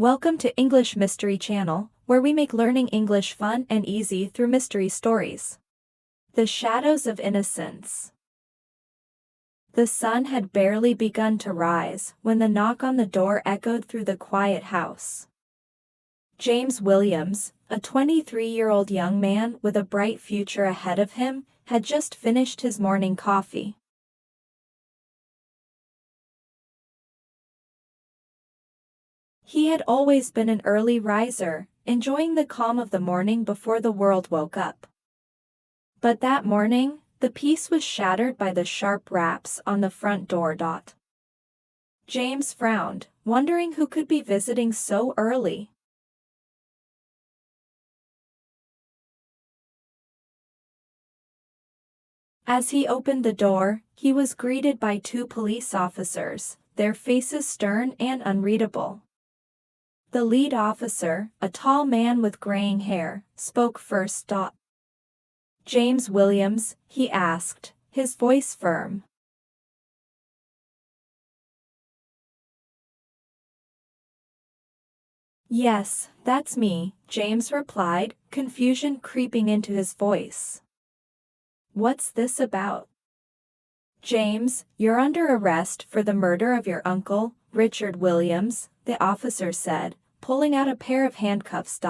Welcome to English Mystery Channel, where we make learning English fun and easy through mystery stories. The Shadows of Innocence. The sun had barely begun to rise when the knock on the door echoed through the quiet house. James Williams, a 23-year-old young man with a bright future ahead of him, had just finished his morning coffee. He had always been an early riser, enjoying the calm of the morning before the world woke up. But that morning, the peace was shattered by the sharp raps on the front door. James frowned, wondering who could be visiting so early. As he opened the door, he was greeted by two police officers, their faces stern and unreadable. The lead officer, a tall man with graying hair, spoke first. "James Williams?" he asked, his voice firm. "Yes, that's me," James replied, confusion creeping into his voice. "What's this about?" "James, you're under arrest for the murder of your uncle, Richard Williams," the officer said, pulling out a pair of handcuffs.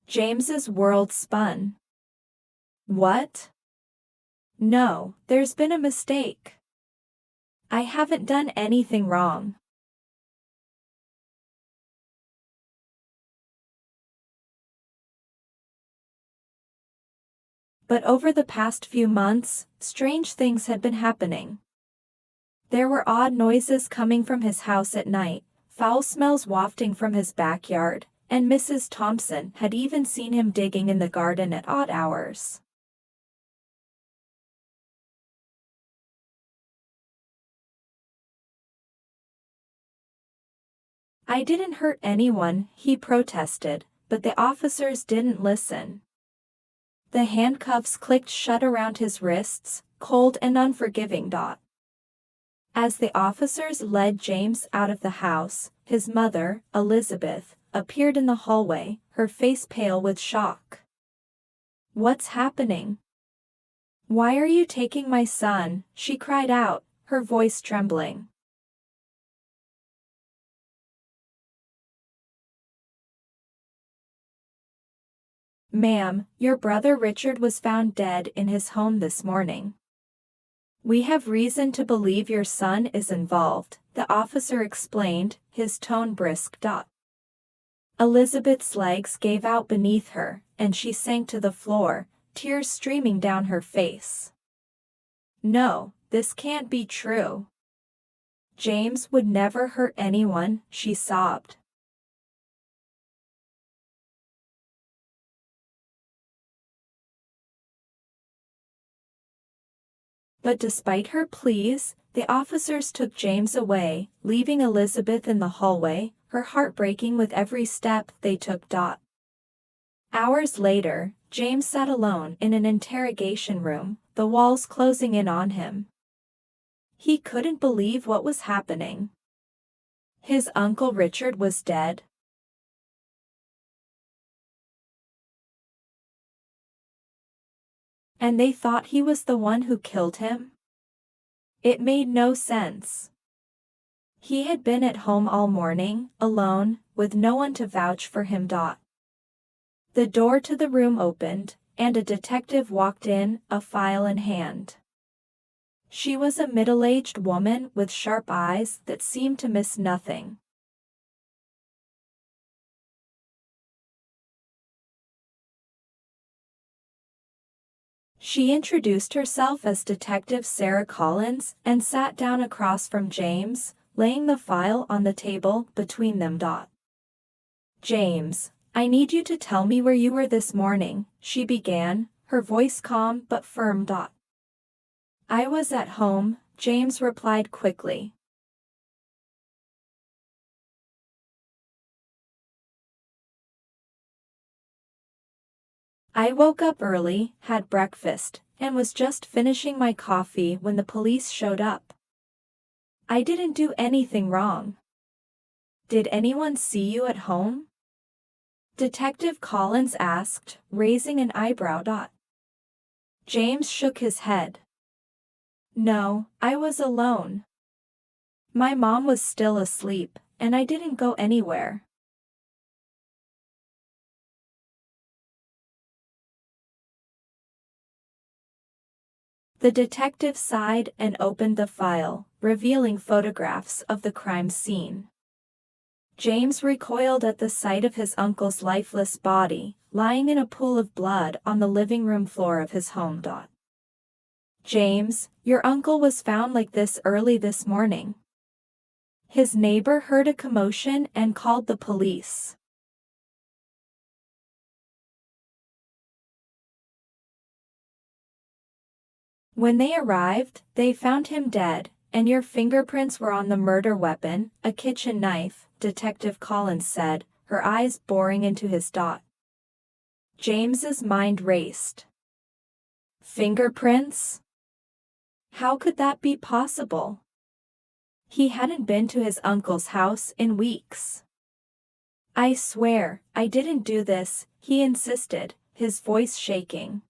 James's world spun. "What? No, there's been a mistake. I haven't done anything wrong." But over the past few months, strange things had been happening. There were odd noises coming from his house at night, foul smells wafting from his backyard, and Mrs. Thompson had even seen him digging in the garden at odd hours. "I didn't hurt anyone," he protested, but the officers didn't listen. The handcuffs clicked shut around his wrists, cold and unforgiving. As the officers led James out of the house, his mother, Elizabeth, appeared in the hallway, her face pale with shock. "What's happening? Why are you taking my son?" she cried out, her voice trembling. "Ma'am, your brother Richard was found dead in his home this morning. We have reason to believe your son is involved," the officer explained, his tone brisk. Elizabeth's legs gave out beneath her, and she sank to the floor, tears streaming down her face. "No, this can't be true. James would never hurt anyone," she sobbed. But despite her pleas, the officers took James away, leaving Elizabeth in the hallway, her heart breaking with every step they took. Hours later, James sat alone in an interrogation room, the walls closing in on him. He couldn't believe what was happening. His uncle Richard was dead. And they thought he was the one who killed him? It made no sense. He had been at home all morning, alone, with no one to vouch for him. The door to the room opened, and a detective walked in, a file in hand. She was a middle-aged woman with sharp eyes that seemed to miss nothing. She introduced herself as Detective Sarah Collins and sat down across from James, laying the file on the table between them. "James, I need you to tell me where you were this morning," she began, her voice calm but firm. "I was at home," James replied quickly. "I woke up early, had breakfast, and was just finishing my coffee when the police showed up. I didn't do anything wrong." Did anyone see you at home? Detective Collins asked, raising an eyebrow. James shook his head. No, I was alone. My mom was still asleep, and I didn't go anywhere. The detective sighed and opened the file, revealing photographs of the crime scene. James recoiled at the sight of his uncle's lifeless body, lying in a pool of blood on the living room floor of his home. James, your uncle was found like this early this morning. His neighbor heard a commotion and called the police. When they arrived, they found him dead, and your fingerprints were on the murder weapon, a kitchen knife, Detective Collins said, her eyes boring into his. James's mind raced. Fingerprints? How could that be possible? He hadn't been to his uncle's house in weeks. I swear, I didn't do this, he insisted, his voice shaking.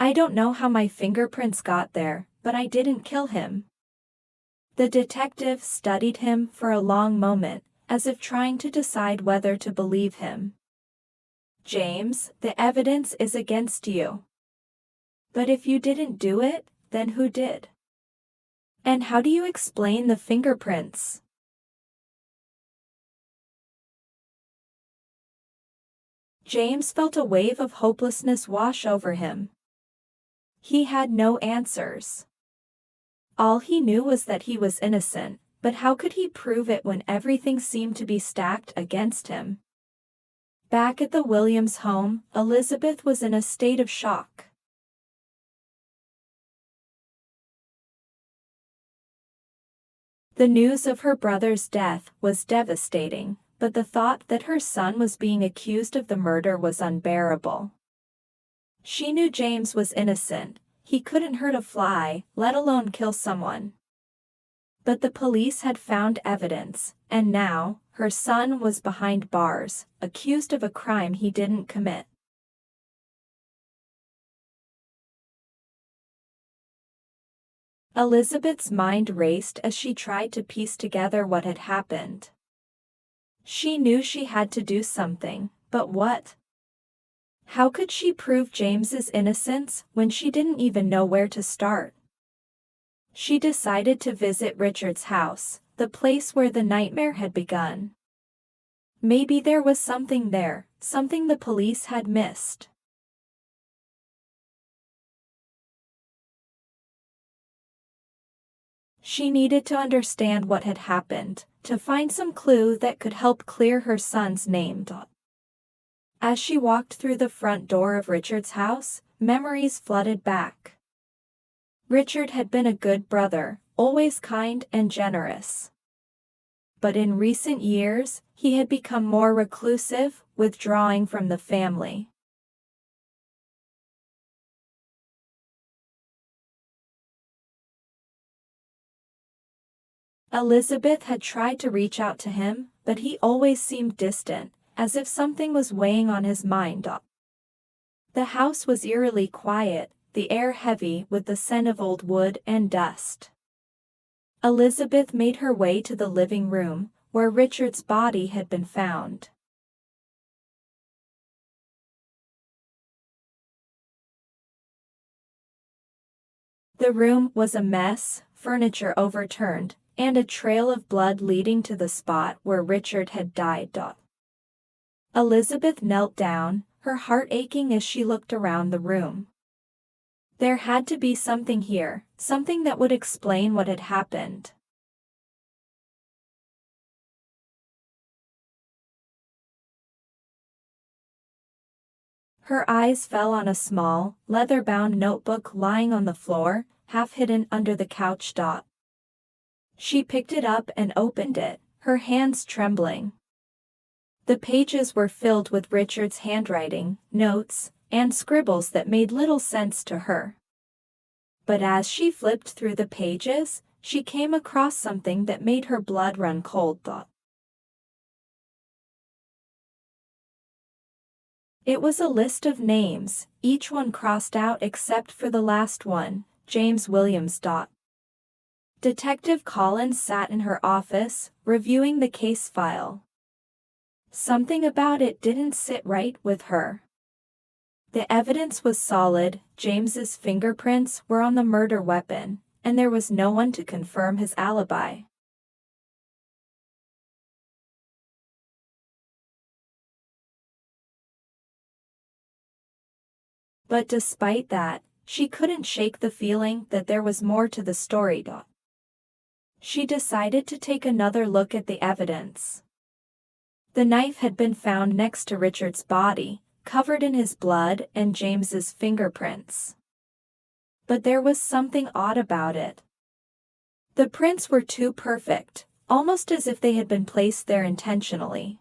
I don't know how my fingerprints got there, but I didn't kill him. The detective studied him for a long moment, as if trying to decide whether to believe him. James, the evidence is against you. But if you didn't do it, then who did? And how do you explain the fingerprints? James felt a wave of hopelessness wash over him. He had no answers. All he knew was that he was innocent, but how could he prove it when everything seemed to be stacked against him? Back at the Williams home, Elizabeth was in a state of shock. The news of her brother's death was devastating, but the thought that her son was being accused of the murder was unbearable. She knew James was innocent. He couldn't hurt a fly, let alone kill someone. But the police had found evidence, and now, her son was behind bars, accused of a crime he didn't commit. Elizabeth's mind raced as she tried to piece together what had happened. She knew she had to do something, but what? How could she prove James's innocence when she didn't even know where to start? She decided to visit Richard's house, the place where the nightmare had begun. Maybe there was something there, something the police had missed. She needed to understand what had happened, to find some clue that could help clear her son's name. As she walked through the front door of Richard's house, memories flooded back. Richard had been a good brother, always kind and generous. But in recent years, he had become more reclusive, withdrawing from the family. Elizabeth had tried to reach out to him, but he always seemed distant, as if something was weighing on his mind. The house was eerily quiet, the air heavy with the scent of old wood and dust. Elizabeth made her way to the living room, where Richard's body had been found. The room was a mess, furniture overturned, and a trail of blood leading to the spot where Richard had died. Elizabeth knelt down, her heart aching as she looked around the room. There had to be something here, something that would explain what had happened. Her eyes fell on a small, leather-bound notebook lying on the floor, half hidden under the couch. She picked it up and opened it, her hands trembling. The pages were filled with Richard's handwriting, notes, and scribbles that made little sense to her. But as she flipped through the pages, she came across something that made her blood run cold. It was a list of names, each one crossed out except for the last one, James Williams. Detective Collins sat in her office, reviewing the case file. Something about it didn't sit right with her. The evidence was solid, James's fingerprints were on the murder weapon, and there was no one to confirm his alibi. But despite that, she couldn't shake the feeling that there was more to the story. She decided to take another look at the evidence. The knife had been found next to Richard's body, covered in his blood and James's fingerprints. But there was something odd about it. The prints were too perfect, almost as if they had been placed there intentionally.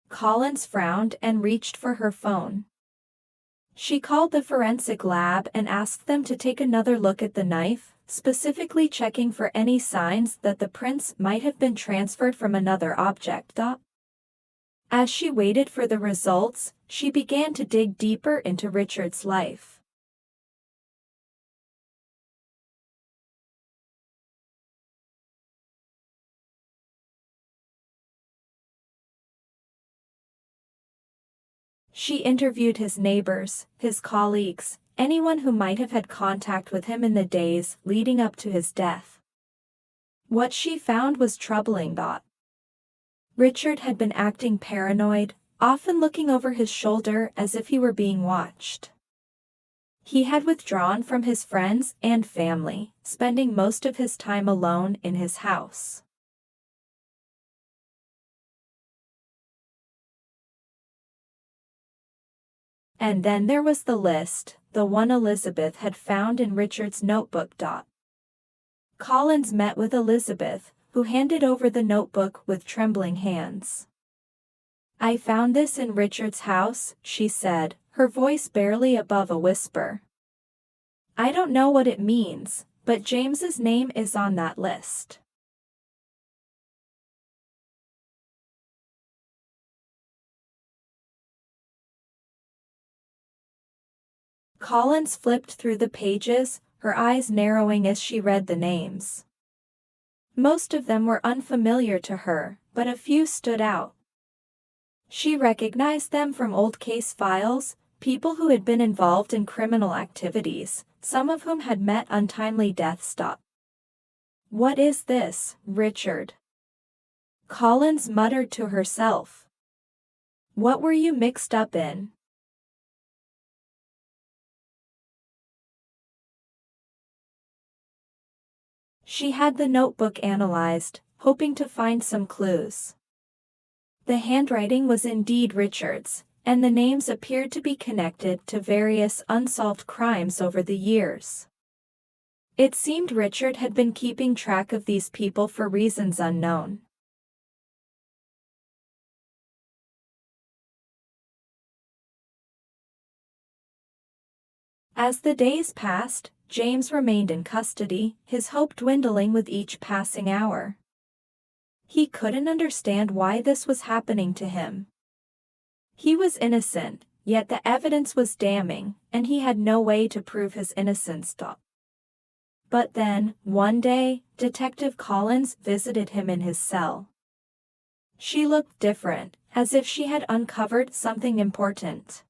Collins frowned and reached for her phone. She called the forensic lab and asked them to take another look at the knife, specifically checking for any signs that the prints might have been transferred from another object. As she waited for the results, she began to dig deeper into Richard's life. She interviewed his neighbors, his colleagues, anyone who might have had contact with him in the days leading up to his death. What she found was troubling. Richard had been acting paranoid, often looking over his shoulder as if he were being watched. He had withdrawn from his friends and family, spending most of his time alone in his house. And then there was the list, the one Elizabeth had found in Richard's notebook. Collins met with Elizabeth, who handed over the notebook with trembling hands. "I found this in Richard's house," she said, her voice barely above a whisper. "I don't know what it means, but James's name is on that list." Collins flipped through the pages, her eyes narrowing as she read the names. Most of them were unfamiliar to her, but a few stood out. She recognized them from old case files, people who had been involved in criminal activities, some of whom had met untimely deaths. "What is this, Richard?" Collins muttered to herself. "What were you mixed up in?" She had the notebook analyzed, hoping to find some clues. The handwriting was indeed Richard's, and the names appeared to be connected to various unsolved crimes over the years. It seemed Richard had been keeping track of these people for reasons unknown. As the days passed, James remained in custody, his hope dwindling with each passing hour. He couldn't understand why this was happening to him. He was innocent, yet the evidence was damning, and he had no way to prove his innocence. But then, one day, Detective Collins visited him in his cell. She looked different, as if she had uncovered something important.